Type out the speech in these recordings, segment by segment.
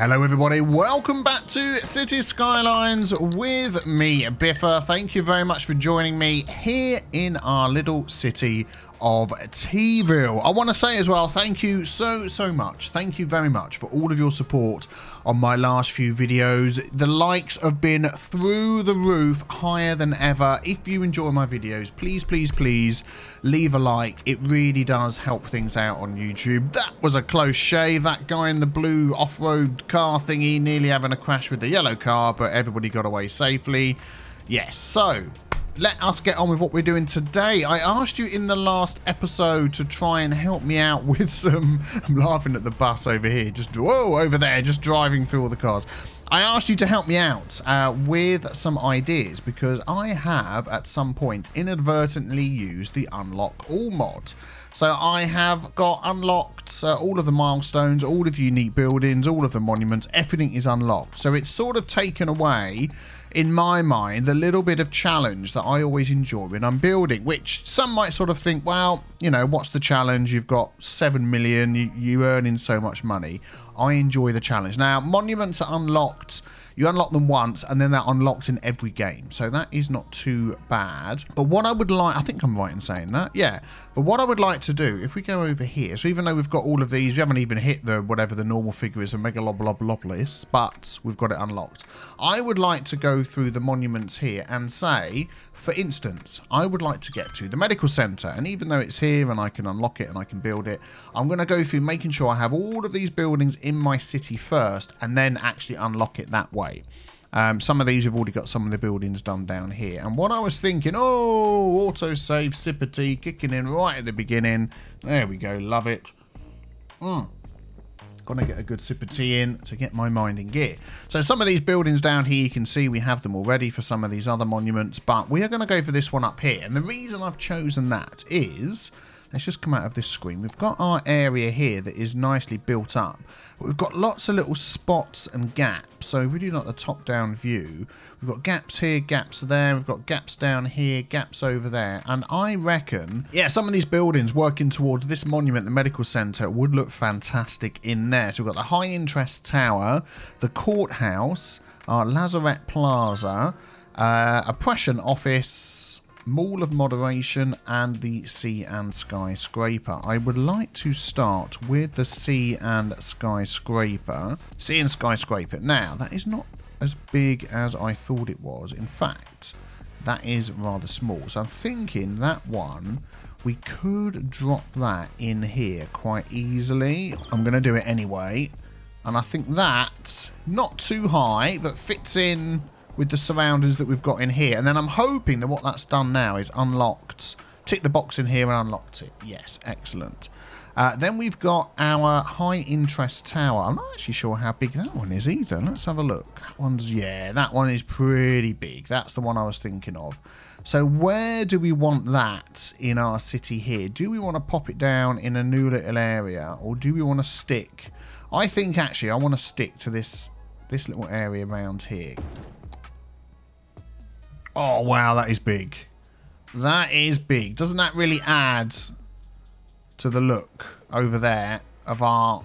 Hello everybody, welcome back to Cities Skylines with me, Biffa. Thank you very much for joining me here in our little city of TeaVille. I want to say as well, thank you so much. Thank you very much for all of your support on my last few videos. The likes have been through the roof, higher than ever. If you enjoy my videos, please leave a like. It really does help things out on YouTube. That was a close shave. That guy in the blue off-road car thingy nearly having a crash with the yellow car, but everybody got away safely. Yes, so let us get on with what we're doing today. I asked you in the last episode to try and help me out with some... I'm laughing at the bus over here. Just, whoa, over there, just driving through all the cars. I asked you to help me out with some ideas because I have at some point inadvertently used the unlock all mod. So I have got unlocked all of the milestones, all of the unique buildings, all of the monuments, everything is unlocked. So it's sort of taken away, in my mind, the little bit of challenge that I always enjoy when I'm building, which some might sort of think, well, you know, what's the challenge? You've got 7 million, you earning so much money. I enjoy the challenge. Now, monuments are unlocked. You unlock them once and then they're unlocked in every game. So that is not too bad. But what I would like, I think I'm right in saying that. Yeah. But what I would like to do, if we go over here, so even though we've got all of these, we haven't even hit the whatever the normal figure is, a megalopolis, but we've got it unlocked. I would like to go through the monuments here and say, for instance, I would like to get to the medical center. And even though it's here and I can unlock it and I can build it, I'm going to go through making sure I have all of these buildings in my city first and then actually unlock it that way. Some of these have already got some of the buildings done down here. And what I was thinking, oh, autosave sippity kicking in right at the beginning. There we go, love it. Gonna get a good sip of tea in to get my mind in gear. So some of these buildings down here, you can see we have them already for some of these other monuments, but we are going to go for this one up here. And the reason I've chosen that is, let's just come out of this screen. We've got our area here that is nicely built up, but we've got lots of little spots and gaps. So if we do like the top-down view, we've got gaps here, gaps there, we've got gaps down here, gaps over there. And I reckon, yeah, some of these buildings working towards this monument, the medical center, would look fantastic in there. So we've got the high interest tower, the courthouse, our Lazarette Plaza, oppression office, Mall of Moderation, and the Sea and Skyscraper. I would like to start with the Sea and Skyscraper. Sea and Skyscraper. Now, that is not as big as I thought it was. In fact, that is rather small. So I'm thinking that one, we could drop that in here quite easily. I'm going to do it anyway. And I think that, not too high, but fits in with the surroundings that we've got in here. And then I'm hoping that what that's done now is unlocked. Tick the box in here and unlocked it. Yes, excellent. Then we've got our high interest tower. I'm not actually sure how big that one is either. Let's have a look. That one's, yeah, that one is pretty big. That's the one I was thinking of. So where do we want that in our city here? Do we want to pop it down in a new little area, or do we want to stick? I think actually I want to stick to this little area around here. Oh, wow, that is big. That is big. Doesn't that really add to the look over there of our...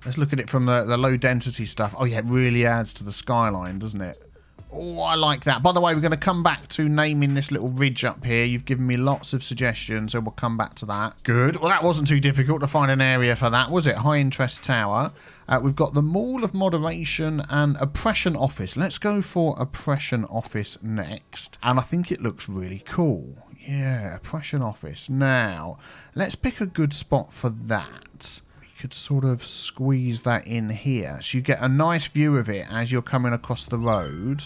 Let's look at it from the low density stuff. Oh, yeah, it really adds to the skyline, doesn't it? Oh, I like that. By the way, we're going to come back to naming this little ridge up here. You've given me lots of suggestions, so we'll come back to that. Good. Well, that wasn't too difficult to find an area for that, was it? High interest tower. We've got the Mall of Moderation and Oppression Office. Let's go for Oppression Office next. And I think it looks really cool. Yeah, Oppression Office. Now, let's pick a good spot for that. Could sort of squeeze that in here so you get a nice view of it as you're coming across the road.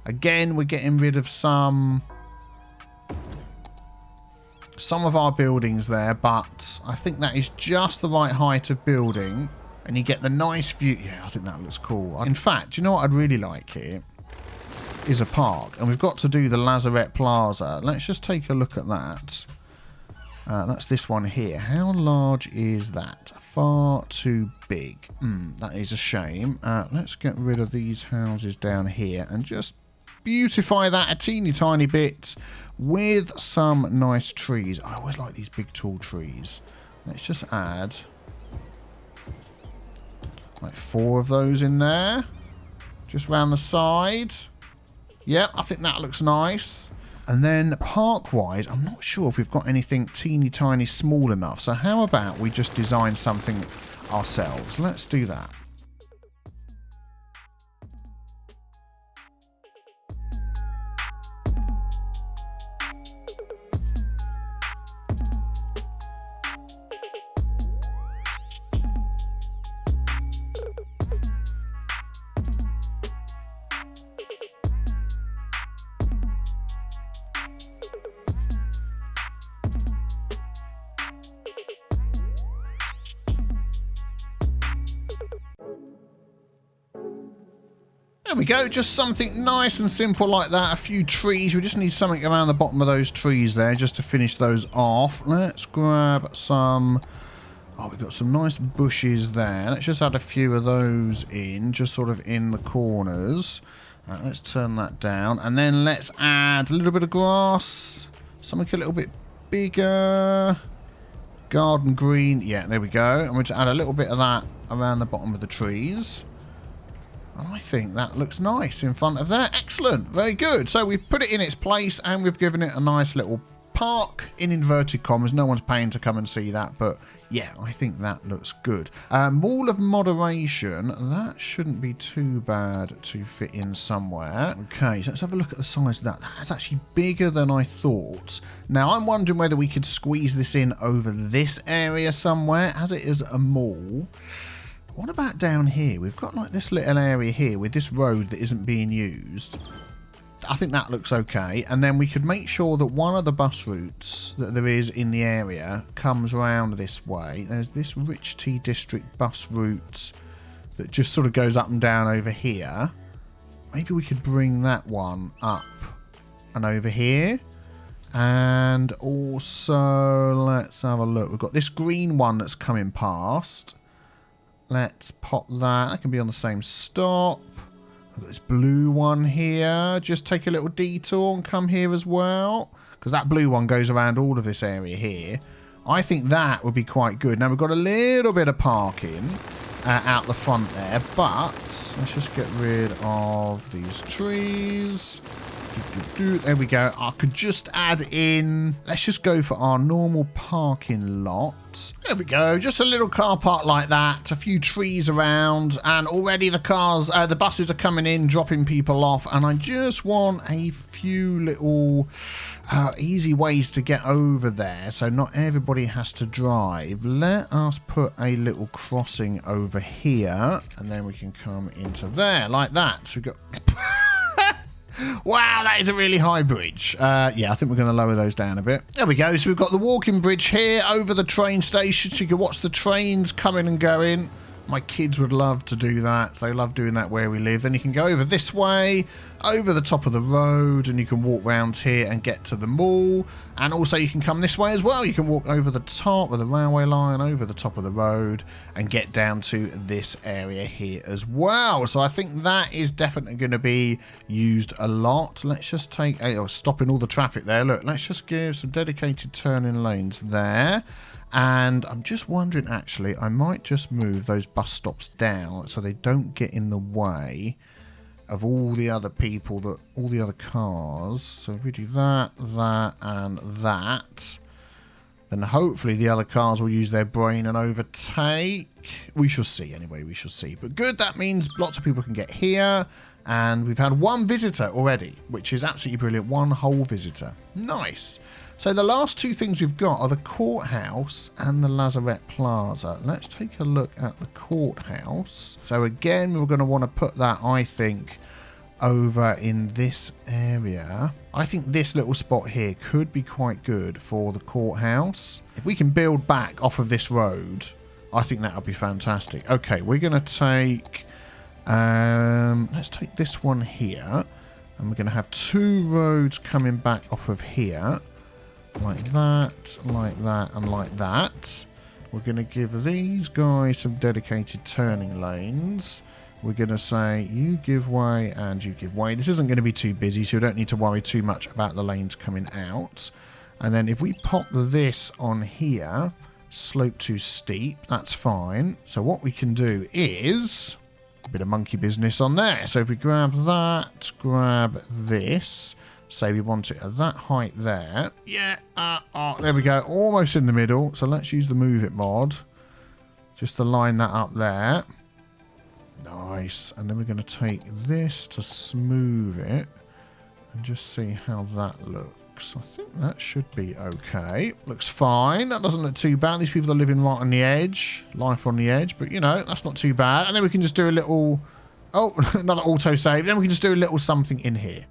Again, we're getting rid of some of our buildings there, but I think that is just the right height of building and you get the nice view. Yeah, I think that looks cool. In fact, you know what I'd really like here is a park, and we've got to do the Lazarette Plaza. Let's just take a look at that. That's this one here. How large is that? Far too big. That is a shame. Let's get rid of these houses down here and just beautify that a teeny tiny bit with some nice trees. I always like these big tall trees. Let's just add Like 4 of those in there. Just round the side. Yeah, I think that looks nice. And then park-wise, I'm not sure if we've got anything teeny tiny small enough. So how about we just design something ourselves? Let's do that. There we go, just something nice and simple like that. A few trees. We just need something around the bottom of those trees there just to finish those off. Let's grab some... Oh, we've got some nice bushes there. Let's just add a few of those in, just sort of in the corners. Let's turn that down. And then let's add a little bit of grass. Something a little bit bigger. Garden green. Yeah, there we go. And we'll just add a little bit of that around the bottom of the trees. And I think that looks nice in front of that. Excellent. Very good. So we've put it in its place and we've given it a nice little park in inverted commas. No one's paying to come and see that. But yeah, I think that looks good. Wall of moderation. That shouldn't be too bad to fit in somewhere. Okay, so let's have a look at the size of that. That's actually bigger than I thought. Now, I'm wondering whether we could squeeze this in over this area somewhere as it is a mall. What about down here? We've got like this little area here with this road that isn't being used. I think that looks okay. And then we could make sure that one of the bus routes that there is in the area comes round this way. There's this Rich Tea District bus route that just sort of goes up and down over here. Maybe we could bring that one up and over here. And also, let's have a look. We've got this green one that's coming past. Let's pop that. That can be on the same stop. I've got this blue one here. Just take a little detour and come here as well. Because that blue one goes around all of this area here. I think that would be quite good. Now, we've got a little bit of parking out the front there. But let's just get rid of these trees. There we go. I could just add in... Let's just go for our normal parking lot. There we go. Just a little car park like that. A few trees around. And already the cars, the buses are coming in, dropping people off. And I just want a few little easy ways to get over there. So not everybody has to drive. Let us put a little crossing over here. And then we can come into there like that. So we've got... Wow, that is a really high bridge. Yeah, I think we're going to lower those down a bit. There we go. So we've got the walking bridge here over the train station. So you can watch the trains coming and going. My kids would love to do that. They love doing that where we live. Then you can go over this way, over the top of the road, and you can walk round here and get to the mall. And also you can come this way as well. You can walk over the top of the railway line, over the top of the road, and get down to this area here as well. So I think that is definitely going to be used a lot. Let's just take... Oh, stopping all the traffic there. Look, let's just give some dedicated turning lanes there. And I'm just wondering, actually, I might just move those bus stops down so they don't get in the way of all the other people, all the other cars. So if we do that, that, and that, then hopefully the other cars will use their brain and overtake. We shall see, anyway, we shall see. But good, that means lots of people can get here. And we've had one visitor already, which is absolutely brilliant. One whole visitor. Nice. So the last two things we've got are the courthouse and the Lazarette Plaza. Let's take a look at the courthouse. So again, we're going to want to put that, I think, over in this area. I think this little spot here could be quite good for the courthouse. If we can build back off of this road, I think that would be fantastic. Okay, we're going to take... let's take this one here. And we're going to have two roads coming back off of here. Like that, and like that. We're going to give these guys some dedicated turning lanes. We're going to say, you give way and you give way. This isn't going to be too busy, so you don't need to worry too much about the lanes coming out. And then if we pop this on here, Slope too steep. That's fine. So what we can do is a bit of monkey business on there. So if we grab that, grab this. Say we want it at that height there. Yeah, there we go. Almost in the middle. So let's use the move it mod. Just to line that up there. Nice. And then we're going to take this to smooth it. And just see how that looks. I think that should be okay. Looks fine. That doesn't look too bad. These people are living right on the edge. Life on the edge. But, you know, that's not too bad. And then we can just do a little... Oh, another autosave. Then we can just do a little something in here.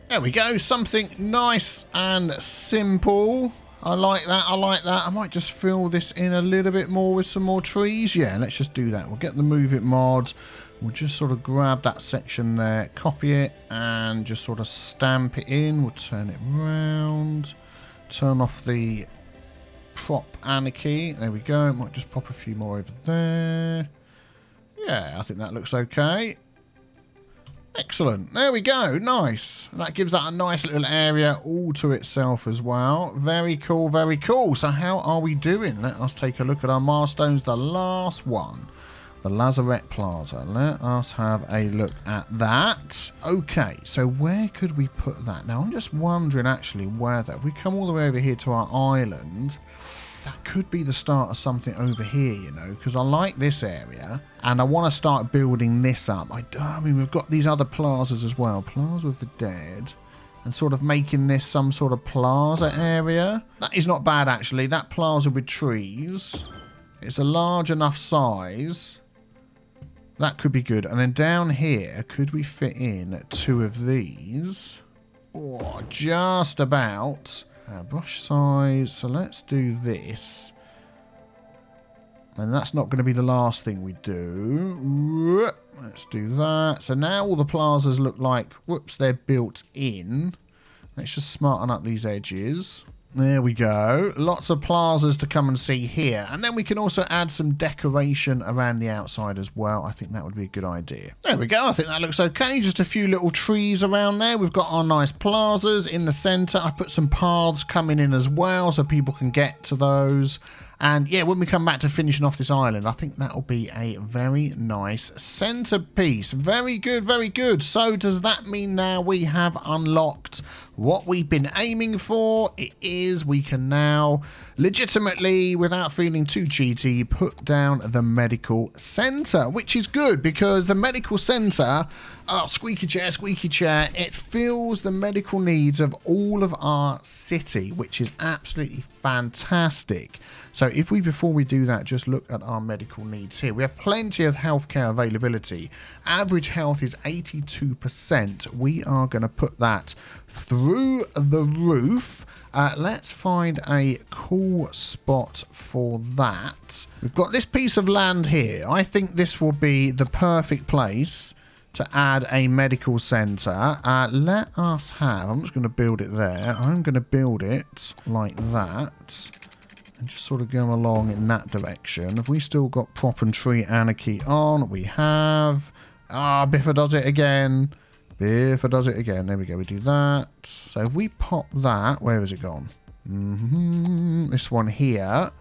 There we go, something nice and simple. I like that, I like that. I might just fill this in a little bit more with some more trees. Yeah, let's just do that. We'll get the move it mod. We'll just sort of grab that section there, copy it, and just sort of stamp it in. We'll turn it around. Turn off the prop anarchy. There we go. Might just pop a few more over there. Yeah, I think that looks okay. Excellent. There we go. Nice. And that gives that a nice little area all to itself as well. Very cool, very cool. So how are we doing? Let us take a look at our milestones. The last one, the Lazarette Plaza. Let us have a look at that. Okay, so where could we put that? Now, I'm just wondering actually whether if we come all the way over here to our island, that could be the start of something over here, you know, because I like this area and I want to start building this up. I mean, we've got these other plazas as well. Plaza of the Dead, and sort of making this some sort of plaza area. That is not bad, actually. That plaza with trees. It's a large enough size. That could be good. And then down here, could we fit in 2 of these? Oh, just about. Brush size, so let's do this. And that's not going to be the last thing we do. Let's do that. So now all the plazas look like, whoops, they're built in. Let's just smarten up these edges. There we go. Lots of plazas to come and see here. And then we can also add some decoration around the outside as well. I think that would be a good idea. There we go. I think that looks okay. Just a few little trees around there. We've got our nice plazas in the center. I put some paths coming in as well so people can get to those. And yeah, when we come back to finishing off this island, I think that'll be a very nice centerpiece. Very good, very good. So does that mean now we have unlocked what we've been aiming for? It is we can now legitimately, without feeling too cheaty, put down the medical center, which is good because the medical center, squeaky chair, it fills the medical needs of all of our city, which is absolutely fantastic. So if we, before we do that, just look at our medical needs here. We have plenty of healthcare availability. Average health is 82%. We are going to put that through the roof. Let's find a cool spot for that. We've got this piece of land here. I think this will be the perfect place to add a medical center. Let us have, I'm just going to build it there. I'm going to build it like that. And just sort of go along in that direction. Have we still got prop and tree anarchy on? We have. Biffa does it again. Biffa does it again. There we go. We do that. So if we pop that, where has it gone? This one here.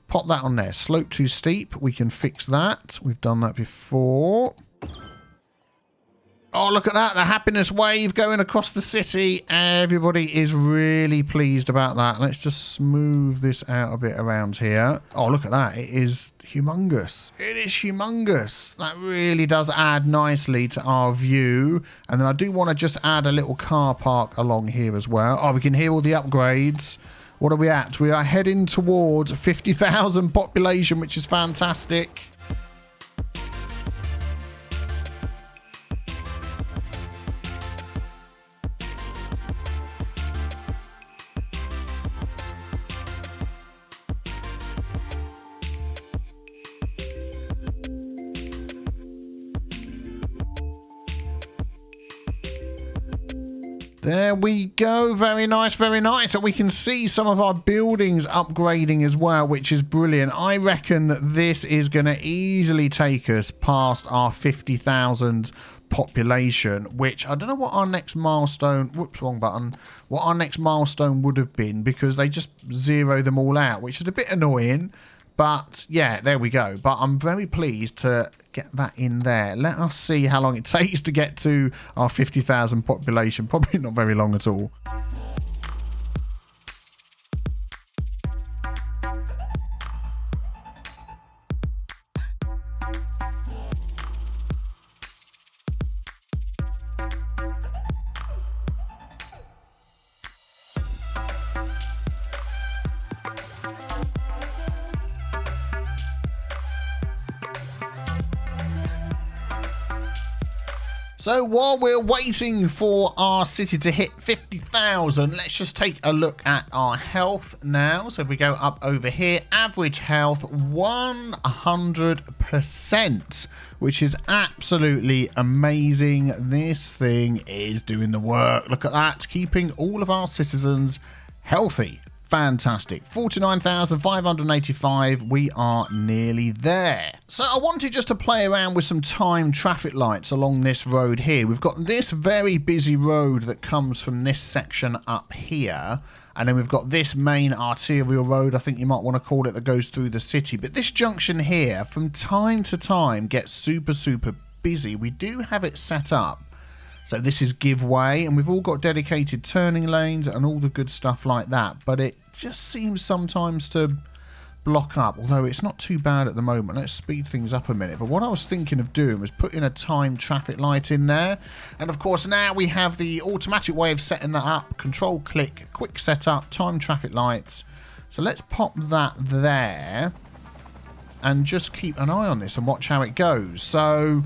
Pop that on there. Slope too steep. We can fix that. We've done that before. Oh, look at that. The happiness wave going across the city. Everybody is really pleased about that. Let's just smooth this out a bit around here. Oh, look at that. It is humongous. It is humongous. That really does add nicely to our view. And then I do want to just add a little car park along here as well. Oh, we can hear all the upgrades. What are we at? We are heading towards 50,000 population, which is fantastic. There we go. Very nice, very nice. And we can see some of our buildings upgrading as well, which is brilliant. I reckon that this is going to easily take us past our 50,000 population, which I don't know what our next milestone, whoops, wrong button, what our next milestone would have been, because they just zero them all out, which is a bit annoying. But yeah, there we go. But I'm very pleased to get that in there. Let us see how long it takes to get to our 50,000 population. Probably not very long at all. So while we're waiting for our city to hit 50,000, let's just take a look at our health now. So if we go up over here, average health 100%, which is absolutely amazing. This thing is doing the work. Look at that, keeping all of our citizens healthy. Fantastic. 49,585. We are nearly there. So I wanted just to play around with some time traffic lights along this road here. We've got this very busy road that comes from this section up here. And then we've got this main arterial road, I think you might want to call it, that goes through the city. But this junction here, from time to time, gets super, super busy. We do have it set up. So this is give way, and we've all got dedicated turning lanes and all the good stuff like that. But it just seems sometimes to block up, although it's not too bad at the moment. Let's speed things up a minute. But what I was thinking of doing was putting a time traffic light in there. And of course now we have the automatic way of setting that up. Control click, quick setup, time traffic lights. So let's pop that there and just keep an eye on this and watch how it goes. So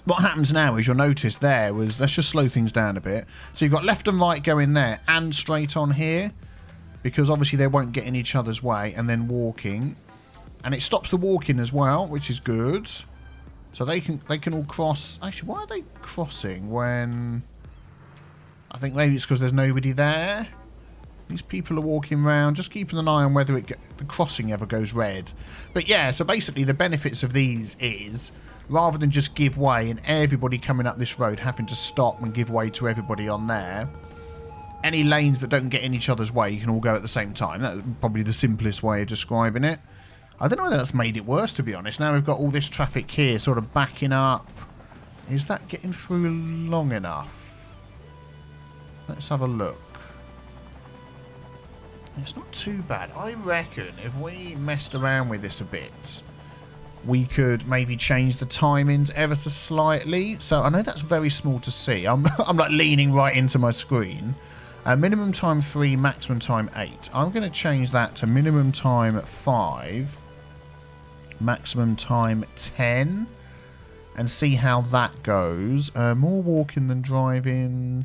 what happens now is you'll notice there was, let's just slow things down a bit. So you've got left and right going there and straight on here, because obviously they won't get in each other's way, and then walking. And it stops the walking as well, which is good. So they can all cross. Actually, why are they crossing when... I think maybe it's because there's nobody there. These people are walking around, just keeping an eye on whether the crossing ever goes red. But yeah, so basically the benefits of these is, rather than just give way and everybody coming up this road having to stop and give way to everybody on there, any lanes that don't get in each other's way, you can all go at the same time. That's probably the simplest way of describing it. I don't know whether that's made it worse, to be honest. Now we've got all this traffic here sort of backing up. Is that getting through long enough? Let's have a look. It's not too bad. I reckon if we messed around with this a bit, we could maybe change the timings ever so slightly. So I know that's very small to see. I'm like leaning right into my screen. Minimum time 3, maximum time 8. I'm going to change that to minimum time 5, maximum time 10, and see how that goes. More walking than driving.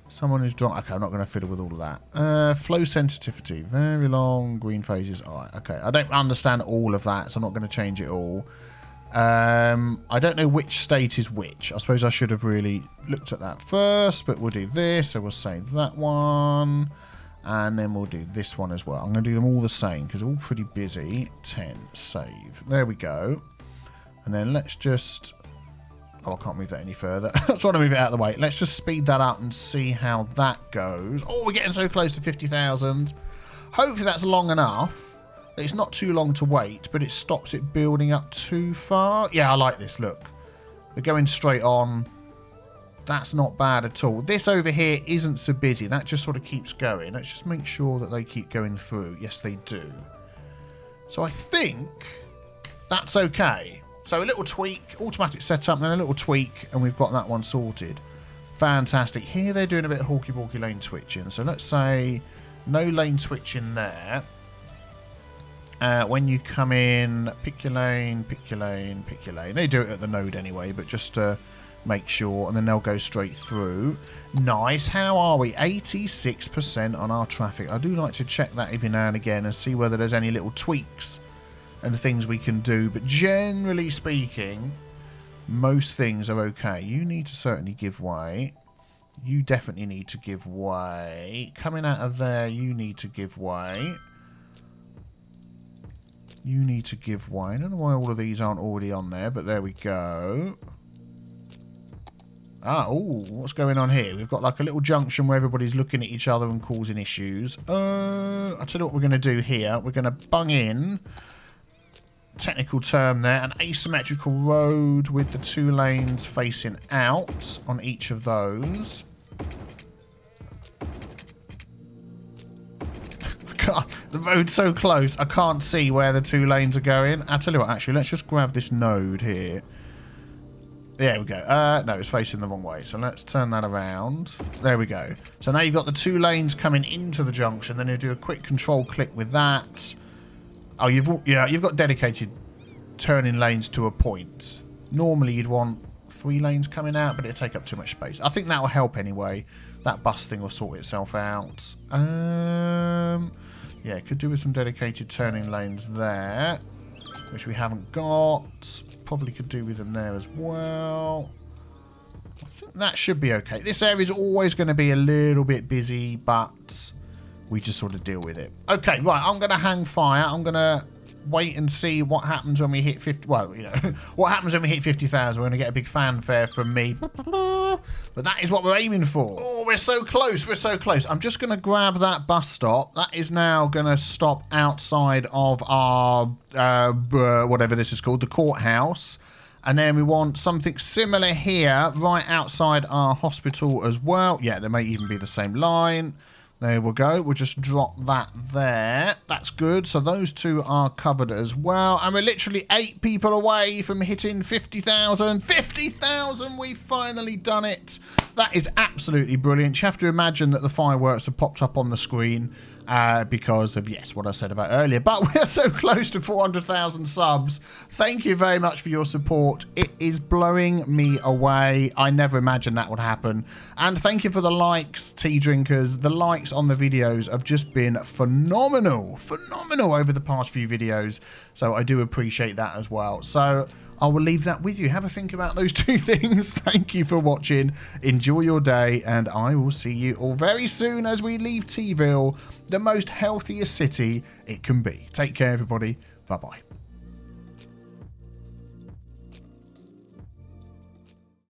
Someone who's driving. Okay, I'm not going to fiddle with all of that. Flow sensitivity. Very long green phases. All right, okay. I don't understand all of that, so I'm not going to change it all. I don't know which state is which. I suppose I should have really looked at that first, but we'll do this. So we'll save that one. And then we'll do this one as well. I'm going to do them all the same because they're all pretty busy. 10. Save. There we go. And then let's just... Oh, I can't move that any further. I'm trying to move it out of the way. Let's just speed that up and see how that goes. Oh, we're getting so close to 50,000. Hopefully that's long enough. It's not too long to wait, but it stops it building up too far. Yeah, I like this. Look. They're going straight on. That's not bad at all. This over here isn't so busy. That just sort of keeps going. Let's just make sure that they keep going through. Yes, they do. So I think that's okay. So a little tweak, automatic setup, and then a little tweak, and we've got that one sorted. Fantastic. Here they're doing a bit of hawky-walky lane twitching. So let's say no lane twitching there. When you come in, pick your lane, pick your lane, pick your lane. They do it at the node anyway, but just to make sure, and then they'll go straight through. Nice. How are we? 86% on our traffic. I do like to check that every now and again and see whether there's any little tweaks and things we can do, but generally speaking, most things are okay. You need to certainly give way. You definitely need to give way. Coming out of there, you need to give way. You need to give way. I don't know why all of these aren't already on there, but there we go. Ah, oh, what's going on here? We've got like a little junction where everybody's looking at each other and causing issues. I'll tell you what we're going to do here. We're going to bung in, technical term there, an asymmetrical road with the 2 lanes facing out on each of those. The road's so close, I can't see where the 2 lanes are going. I'll tell you what, actually, let's just grab this node here. There we go. No, it's facing the wrong way. So let's turn that around. There we go. So now you've got the 2 lanes coming into the junction. Then you do a quick control click with that. Oh, you've got dedicated turning lanes to a point. Normally you'd want 3 lanes coming out, but it'll take up too much space. I think that will help anyway. That bus thing will sort itself out. Yeah, could do with some dedicated turning lanes there, which we haven't got. Probably could do with them there as well. I think that should be okay. This area is always going to be a little bit busy, but we just sort of deal with it. Okay, right, I'm going to hang fire. I'm going to wait and see what happens when we hit 50. Well, you know, what happens when we hit 50,000. We're going to get a big fanfare from me. But that is what we're aiming for. Oh, we're so close. We're so close. I'm just going to grab that bus stop. That is now going to stop outside of our, whatever this is called, the courthouse. And then we want something similar here, right outside our hospital as well. Yeah, there may even be the same line. There we go. We'll just drop that there. That's good. So those 2 are covered as well. And we're literally 8 people away from hitting 50,000. 50,000! We've finally done it. That is absolutely brilliant. You have to imagine that the fireworks have popped up on the screen because of, yes, what I said about earlier. But we're so close to 400,000 subs. Thank you very much for your support. It is blowing me away. I never imagined that would happen. And thank you for the likes, tea drinkers. The likes on the videos have just been phenomenal. Phenomenal over the past few videos. So I do appreciate that as well. So I will leave that with you. Have a think about those 2 things. Thank you for watching. Enjoy your day, and I will see you all very soon as we leave TeaVille, the most healthiest city it can be. Take care, everybody. Bye-bye.